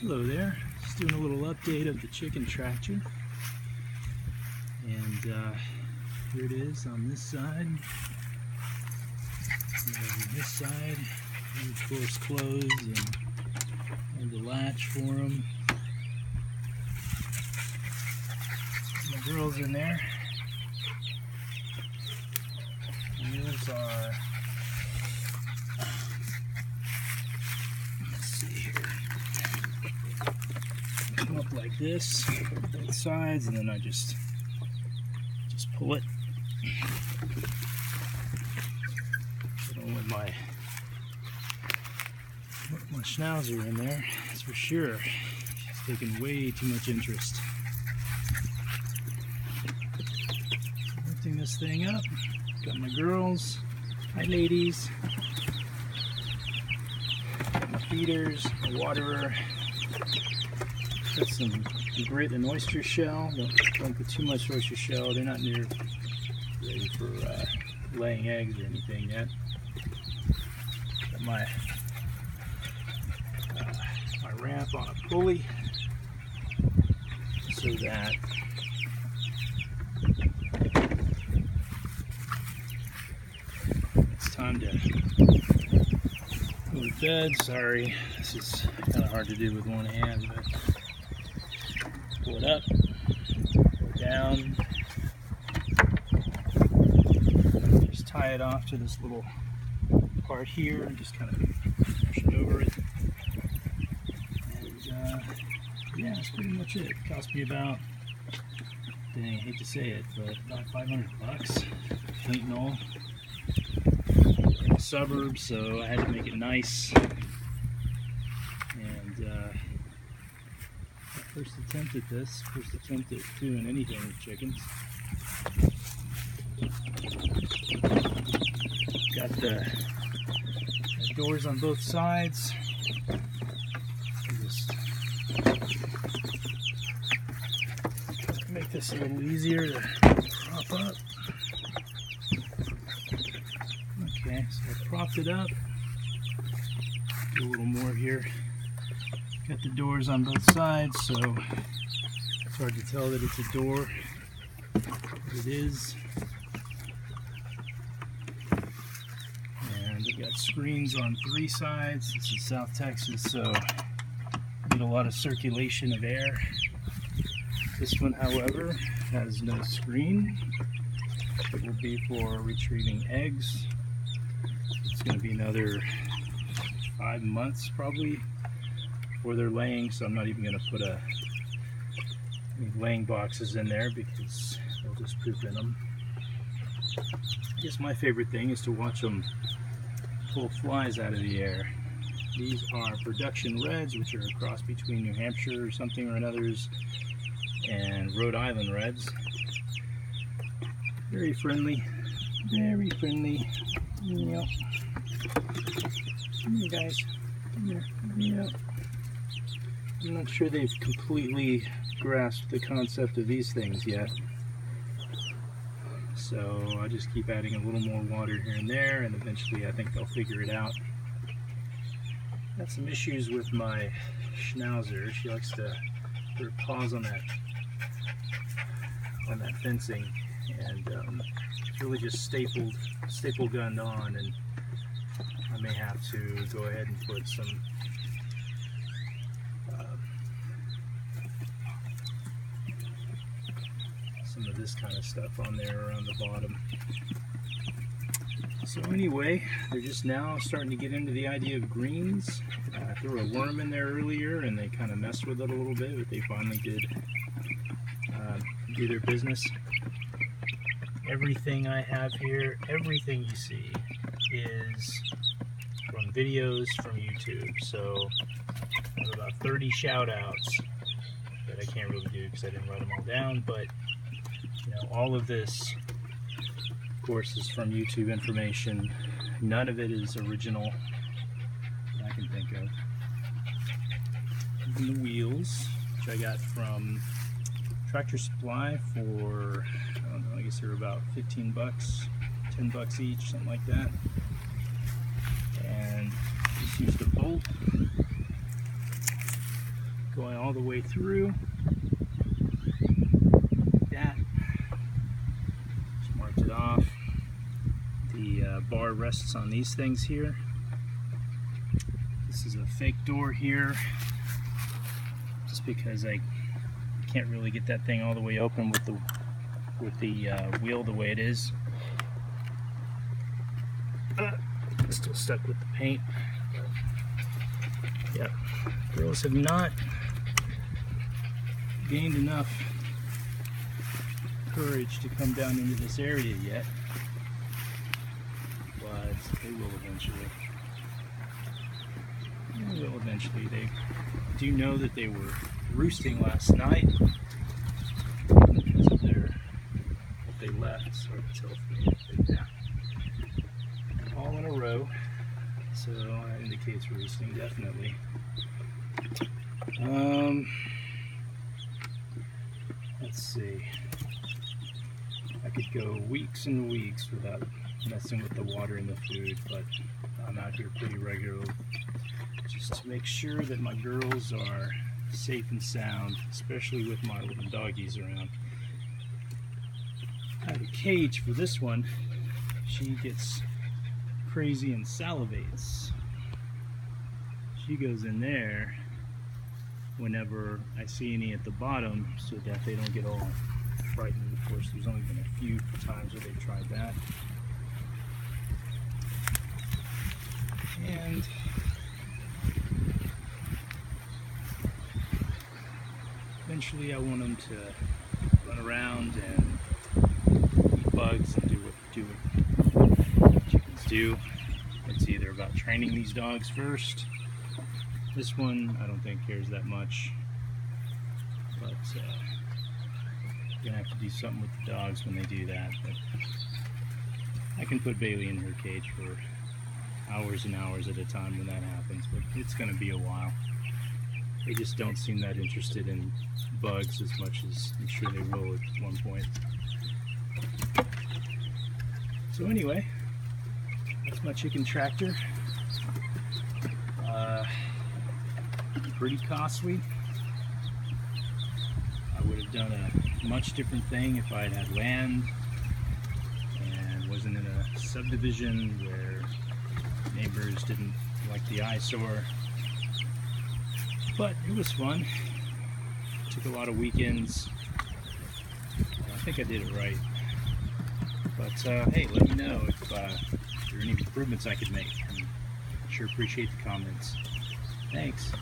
Hello there, just doing a little update of the chicken tractor, and here it is on this side, and on this side, and of course closed, and the latch for them. My girls in there, and these are, let's see here, come up like this, both sides, and then I just pull it. I don't want my schnauzer in there, that's for sure. She's taking way too much interest. Lifting this thing up. Got my girls. Hi ladies. Got my feeders, my waterer. Got some grit and oyster shell. Don't put too much oyster shell. They're not near ready for laying eggs or anything yet. Got my ramp on a pulley so that it's time to go to bed. Sorry, this is kind of hard to do with one hand, but pull it up, pull it down, just tie it off to this little part here and just kind of push it over it. Yeah, that's pretty much it. It cost me about, dang, I hate to say it, but about $500. Paint and all. In the suburbs, so I had to make it nice. And first attempt at this, first attempt at doing anything with chickens. Got the doors on both sides. Just make this a little easier to prop up. Okay, so I propped it up. Do a little more here. Got the doors on both sides, so it's hard to tell that it's a door. It is. And I've got screens on 3 sides. This is South Texas, so need a lot of circulation of air. This one, however, has no screen. It will be for retrieving eggs. It's going to be another 5 months probably before they're laying, so I'm not even going to put any laying boxes in there because they'll just poop in them. I guess my favorite thing is to watch them pull flies out of the air. These are production reds, which are a cross between New Hampshire or something or another's and Rhode Island reds. Very friendly, very friendly. Yep. Come here, guys. Come here. Yep. I'm not sure they've completely grasped the concept of these things yet. So I just keep adding a little more water here and there, and eventually I think they'll figure it out. Got some issues with my schnauzer. She likes to put her paws on that fencing, and it's really just staple gunned on, and I may have to go ahead and put some of this kind of stuff on there around the bottom. So anyway, they're just now starting to get into the idea of greens. I threw a worm in there earlier and they kind of messed with it a little bit, but they finally did do their business. Everything I have here, everything you see is from videos from YouTube. So I have about 30 shout outs that I can't really do because I didn't write them all down, but you know, all of this of course is from YouTube information. None of it is original that I can think of. And the wheels, which I got from Tractor Supply for, I don't know, I guess they were about 15 bucks, 10 bucks each, something like that. And just used a bolt all the way through. That. Just marked it off. The bar rests on these things here. This is a fake door here, just because I can't really get that thing all the way open with the wheel the way it is. Still stuck with the paint. Yeah, girls have not gained enough courage to come down into this area yet, but they will eventually. They will eventually. They do know that they were roosting last night because of what they left. Sorry to tell me. Yeah. All in a row, so that indicates roosting, definitely. Let's see. I could go weeks and weeks without messing with the water and the food, but I'm out here pretty regularly just to make sure that my girls are safe and sound, especially with my little doggies around. I have a cage for this one. She gets crazy and salivates. She goes in there whenever I see any at the bottom so that they don't get all frightened. Of course, there's only been a few times where they've tried that. And eventually I want them to run around and eat bugs and do what chickens do. It's either about training these dogs first. This one I don't think cares that much, but you're gonna have to do something with the dogs when they do that. But I can put Bailey in her cage for hours and hours at a time when that happens, but it's gonna be a while. They just don't seem that interested in bugs as much as I'm sure they will at one point. So anyway, that's my chicken tractor. Pretty costly. I would have done a much different thing if I had had land and wasn't in a subdivision where neighbors didn't like the eyesore. But it was fun. Took a lot of weekends. I think I did it right. But hey, let me know if there are any improvements I could make. I sure appreciate the comments. Thanks.